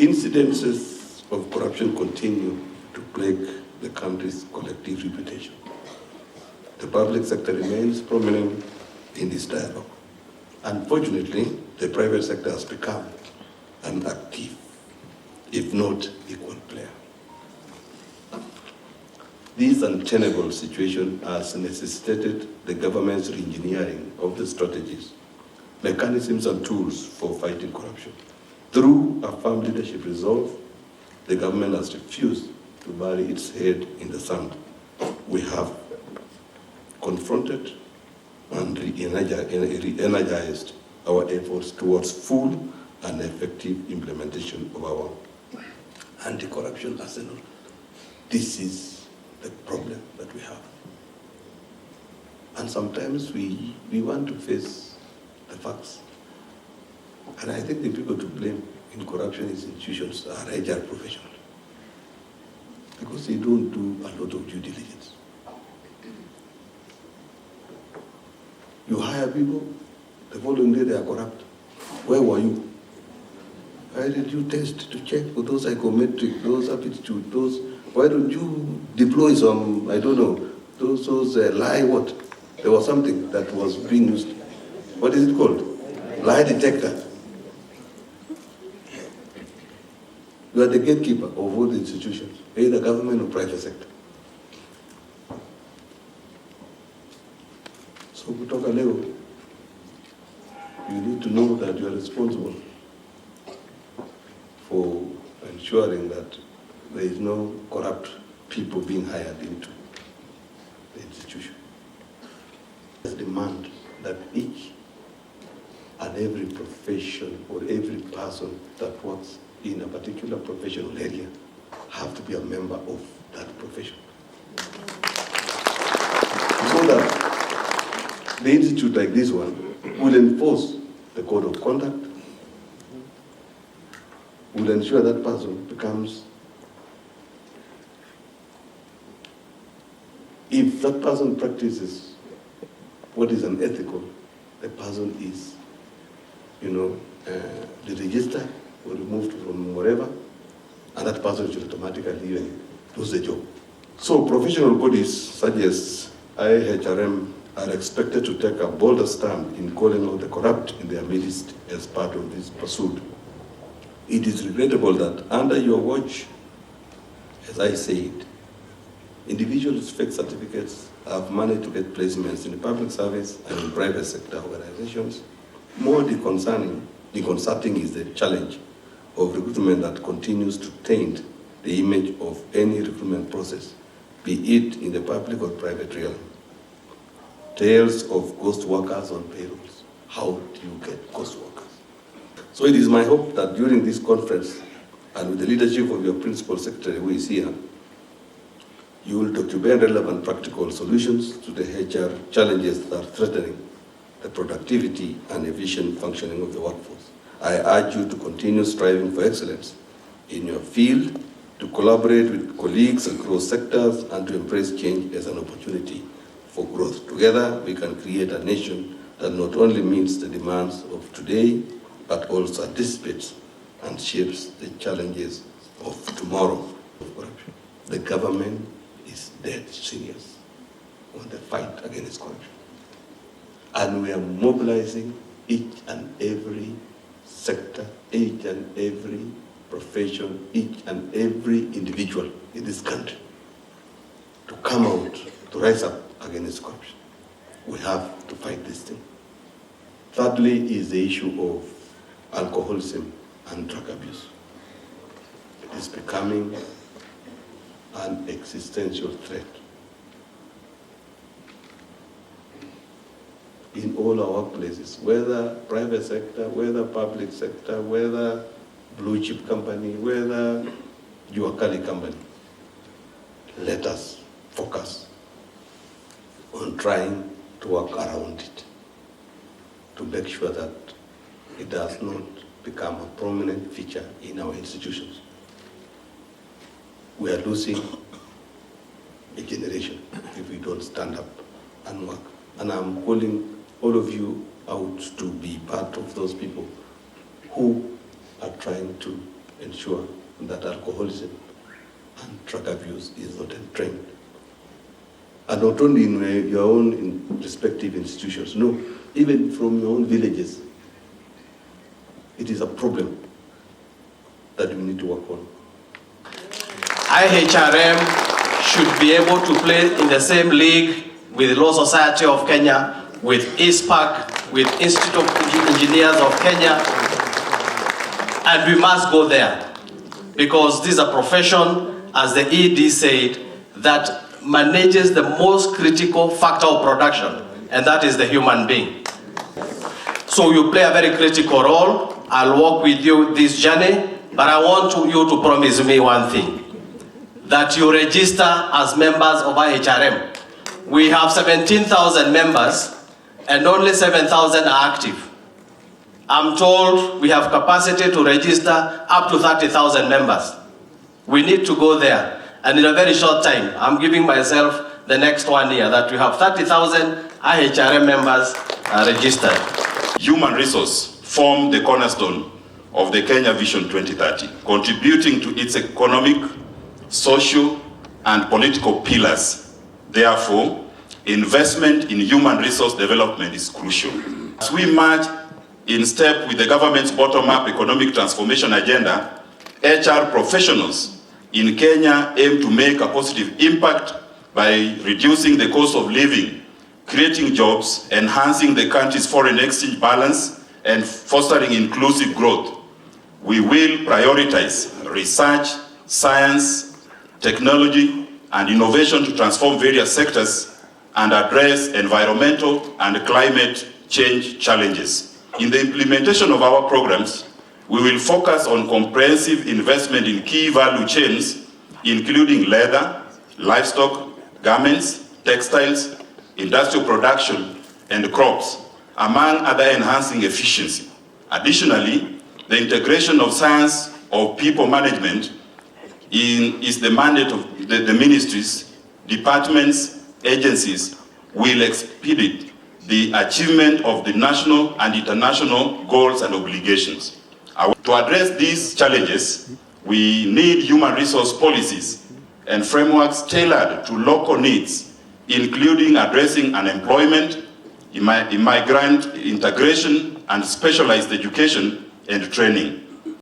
Incidences of corruption continue to plague the country's collective reputation. The public sector remains prominent in this dialogue. Unfortunately, the private sector has become an active, if not equal player. This untenable situation has necessitated the government's re-engineering of the strategies, mechanisms and tools for fighting corruption. Through a firm leadership resolve, the government has refused to bury its head in the sand. We have confronted and re-energized our efforts towards full and effective implementation of our anti-corruption arsenal. This is the problem that we have. And sometimes we want to face the facts. And I think the people to blame in corruption institutions are HR professionals, because they don't do a lot of due diligence. You hire people, the following day they are corrupt. Where were you? Why did you test to check for those psychometric, those aptitude, those? Why don't you deploy some, I don't know, those lie what? There was something that was being used. What is it called? Lie detector. You are the gatekeeper of all the institutions, either government or private sector. So kutoka leo, you need to know that you are responsible for ensuring that there is no corrupt people being hired into the institution. There's demand that each and every profession or every person that works in a particular professional area have to be a member of that profession. So that the institute like this one will enforce the code of conduct, will ensure that person becomes, if that person practices what is unethical, the person is, deregistered or removed from wherever, and that person should automatically even lose the job. So professional bodies such as IHRM are expected to take a bolder stand in calling out the corrupt in their midst as part of this pursuit. It is regrettable that under your watch, as I said, individuals' fake certificates have managed to get placements in the public service and in private sector organizations. More disconcerting is the challenge of recruitment that continues to taint the image of any recruitment process, be it in the public or private realm. Tales of ghost workers on payrolls. How do you get ghost workers? So it is my hope that during this conference, and with the leadership of your principal secretary who is here, you will document relevant practical solutions to the HR challenges that are threatening the productivity and efficient functioning of the workforce. I urge you to continue striving for excellence in your field, to collaborate with colleagues across sectors, and to embrace change as an opportunity for growth. Together, we can create a nation that not only meets the demands of today, but also anticipates and shapes the challenges of tomorrow. The government is dead serious on the fight against corruption. And we are mobilizing each and every sector, each and every profession, each and every individual in this country to come out, to rise up against corruption. We have to fight this thing. Thirdly is the issue of alcoholism and drug abuse. It is becoming an existential threat in all our workplaces, whether private sector, whether public sector, whether blue chip company, whether Juakali company. Let us focus on trying to work around it, to make sure that it does not become a prominent feature in our institutions. We are losing a generation if we don't stand up and work. And I'm calling all of you out to be part of those people who are trying to ensure that alcoholism and drug abuse is not entrenched. And not only in your own respective institutions, no, even from your own villages. It is a problem that we need to work on. IHRM should be able to play in the same league with the Law Society of Kenya, with ISPAC, with Institute of Engineers of Kenya, and we must go there because this is a profession, as the ED said, that manages the most critical factor of production, and that is the human being. So you play a very critical role. I'll walk with you this journey, but I want you to promise me one thing, that you register as members of IHRM. We have 17,000 members and only 7,000 are active. I'm told we have capacity to register up to 30,000 members. We need to go there. And in a very short time, I'm giving myself the next 1 year that we have 30,000 IHRM members registered. Human resource form the cornerstone of the Kenya Vision 2030, contributing to its economic, social, and political pillars. Therefore, investment in human resource development is crucial. As we march in step with the government's bottom-up economic transformation agenda, HR professionals in Kenya aim to make a positive impact by reducing the cost of living, creating jobs, enhancing the country's foreign exchange balance, and fostering inclusive growth. We will prioritize research, science, technology, and innovation to transform various sectors and address environmental and climate change challenges. In the implementation of our programs, we will focus on comprehensive investment in key value chains, including leather, livestock, garments, textiles, industrial production, and crops, among other enhancing efficiency. Additionally, the integration of science of people management is the mandate of the ministries, departments, agencies will expedite the achievement of the national and international goals and obligations. To address these challenges, we need human resource policies and frameworks tailored to local needs, including addressing unemployment, immigrant integration, and specialized education and training.